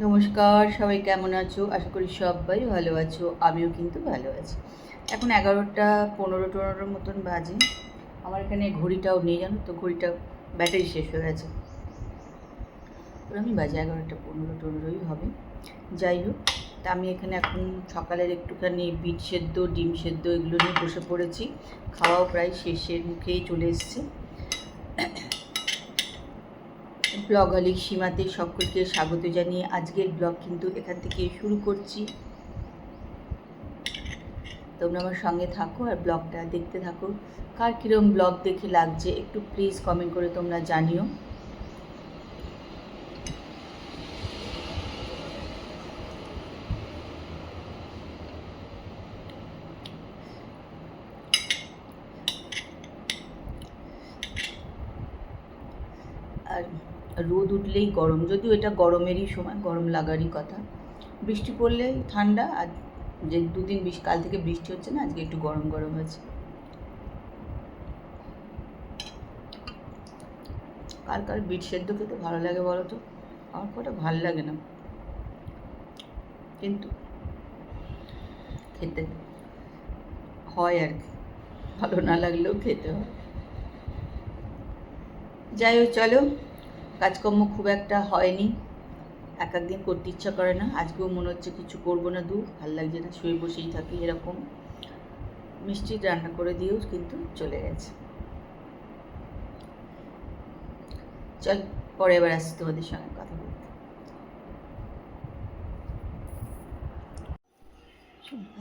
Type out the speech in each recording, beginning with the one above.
নমস্কার, সবাই কেমন আছো? আশা করি সবাই ভালো আছো, আমিও কিন্তু ভালো আছি। এখন 11:15 মতন বাজে। আমার এখানে ঘড়িটাও নেই, জানো তো, ঘড়িটা ব্যাটারি শেষ হয়ে গেছে। আমি বাজে 11:15 হবে। যাই হোক, তা আমি এখানে এখন সকালের একটুখানি বিট সেদ্ধ, ডিম সেদ্ধ এগুলো নিয়ে বসে পড়েছি। খাওয়াও প্রায় শেষের মুখেই চলে এসছে। ব্লগালিক সীমাতে সকলকে স্বাগত জানিয়ে আজকের ব্লগ কিন্তু এখান থেকে শুরু করছি। তোমরা আমার সঙ্গে থাকো আর ব্লগটা দেখতে থাকো। কার কীরকম ব্লগ দেখে লাগছে একটু প্লিজ কমেন্ট করে তোমরা জানিও। আর রোদ উঠলেই গরম, যদিও এটা গরমেরই সময়, গরম লাগারই কথা। বৃষ্টি পড়লেই ঠান্ডা, আর যে দুদিন কাল থেকে বৃষ্টি হচ্ছে না, আজকে একটু গরম গরম হচ্ছে। কার কার বিট সেদ্ধ খেতে ভালো লাগে বলো তো? আমার খুব একটা ভালো লাগে না, কিন্তু খেতে হয় আর কি, ভালো না লাগলেও খেতে হয়। যাই হোক, চলো, কাজকর্ম খুব একটা হয়নি, এক একদিন করতে ইচ্ছা করে না। আজকেও মনে হচ্ছে কিছু করবো না, ভাল লাগছে না, শুয়ে বসেই থাকি এরকম। মিষ্টি রান্না করে দিয়েও কিন্তু চলে গেছে। চল, পরে এবার আসছি তোমাদের সঙ্গে কথা বলতে।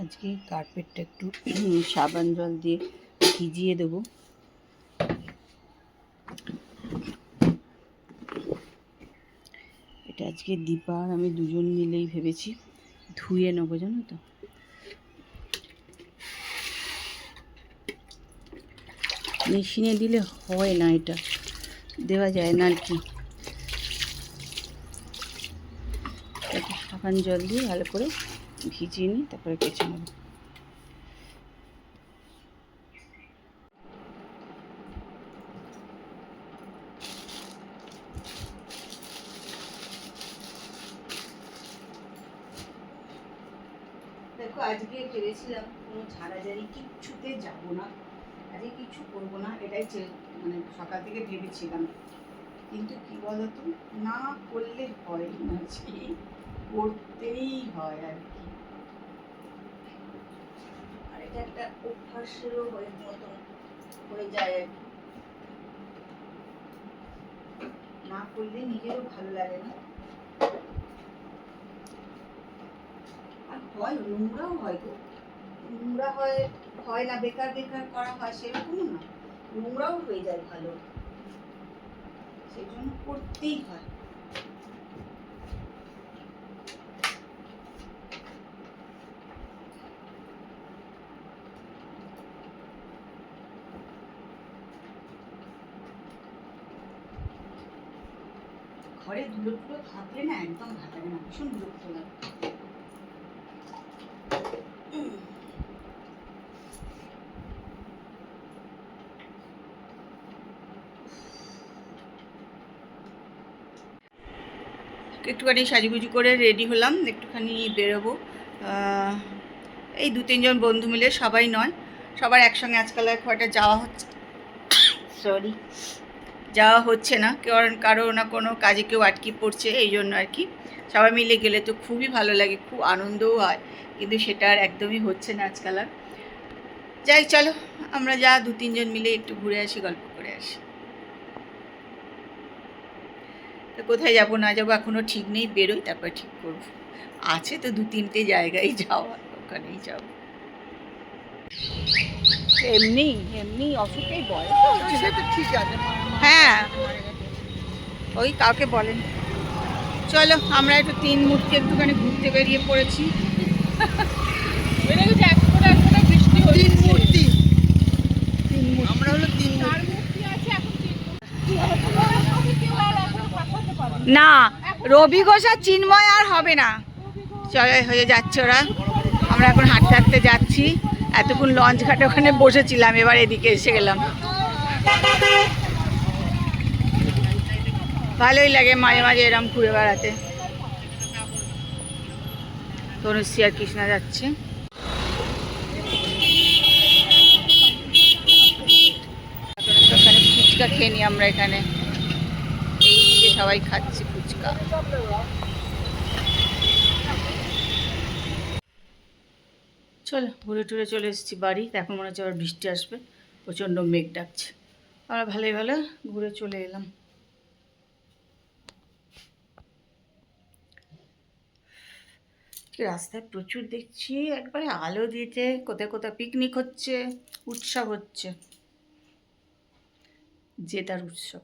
আজকে কার্পেটটা একটু সাবান জল দিয়ে ভিজিয়ে দেবো। এটা আজকে দীপা আর আমি দুজন মিলেই ভেবেছি ধুয়ে নেবো, জানো তো। মেশিনে দিলে হয় না, এটা দেওয়া যায় না আর কি। তাকে সাবান জল দিয়ে ভালো করে ভিজিয়ে নিই, তারপরে কেচে নেব। দেখো, আজকে ভেবেছিলাম কোনো ঝাড়াঝাড়ি কিচ্ছুতে যাব না, আজকে কিছু করবো না, এটাই মানে সকাল থেকে ভেবেছিলাম। কিন্তু কি বলতো, না করলে হয় না, করতেই হয় আর কি। আর এটা একটা অভ্যাসেরও মতন হয়ে যায় আর কি, না করলে নিজেরও ভালো লাগে না। আর হয়, নোংরাও হয় গো, নোংরা হয় না, বেকার বেকার করা হয় সেরকমও না, নোংরাও হয়ে যায় ভালো, সেই জন্য করতেই হয়। ঘরে ধুলো টুলো থাকলে না একদম ভালো লাগে না, ভীষণ বিরক্ত লাগে। একটুখানি সাজুগুজু করে রেডি হলাম, একটুখানি বেরোবো। এই 2-3 জন বন্ধু মিলে, সবাই নয়, সবার একসঙ্গে আজকাল খুব একটা যাওয়া হচ্ছে, সরি, যাওয়া হচ্ছে না, কারো না কোনো কাজে কেউ আটকে পড়ছে, এই জন্য আর কি। সবাই মিলে গেলে তো খুবই ভালো লাগে, খুব আনন্দও হয়, কিন্তু সেটা আর একদমই হচ্ছে না আজকাল আর। যাই, চলো আমরা 2-3 জন মিলে একটু ঘুরে আসি, গল্প করে আসি। তো কোথায় যাবো না যাবো এখনও ঠিক নেই, বেরোই তারপর ঠিক করবো। আছে তো 2-3টে জায়গায় যাওয়া, ওখানেই যাব। এমনি এমনি অসুখেই বলে তো, ঠিক আছে, হ্যাঁ ওই কাউকে বলেন। চলো, আমরা একটু 3 মূর্তি একটুখানি ঘুরতে বেরিয়ে পড়েছি। আমরা হলো 3 না, রবি ঘোষ আর চিন্ময় আর হবে না, চলে হয়ে যাচ্ছে ওরা। আমরা এখন হাঁটতে হাঁটতে যাচ্ছি, এতক্ষণ লঞ্চ ঘাটে ওখানে বসেছিলাম, এবার এদিকে এসে গেলাম। ভালোই লাগে মাঝে মাঝে এরম ঘুরে বেড়াতে। তনুশ্রী আর কৃষ্ণা যাচ্ছে। ওখানে ফুচকা খেয়ে নিই আমরা, এখানে এই যে সবাই খাচ্ছি ফুচকা। চলো ঘুরে টুরে চলে এসেছি বাড়ি। এখন মনে হচ্ছে আবার বৃষ্টি আসবে, প্রচণ্ড মেঘ ডাকছে। আমরা ভালোই ভালো ঘুরে চলে এলাম। রাস্তায় প্রচুর দেখছি একবারে আলো দিয়েছে, কোথায় কোথায় পিকনিক হচ্ছে, উৎসব হচ্ছে, যে তার উৎসব।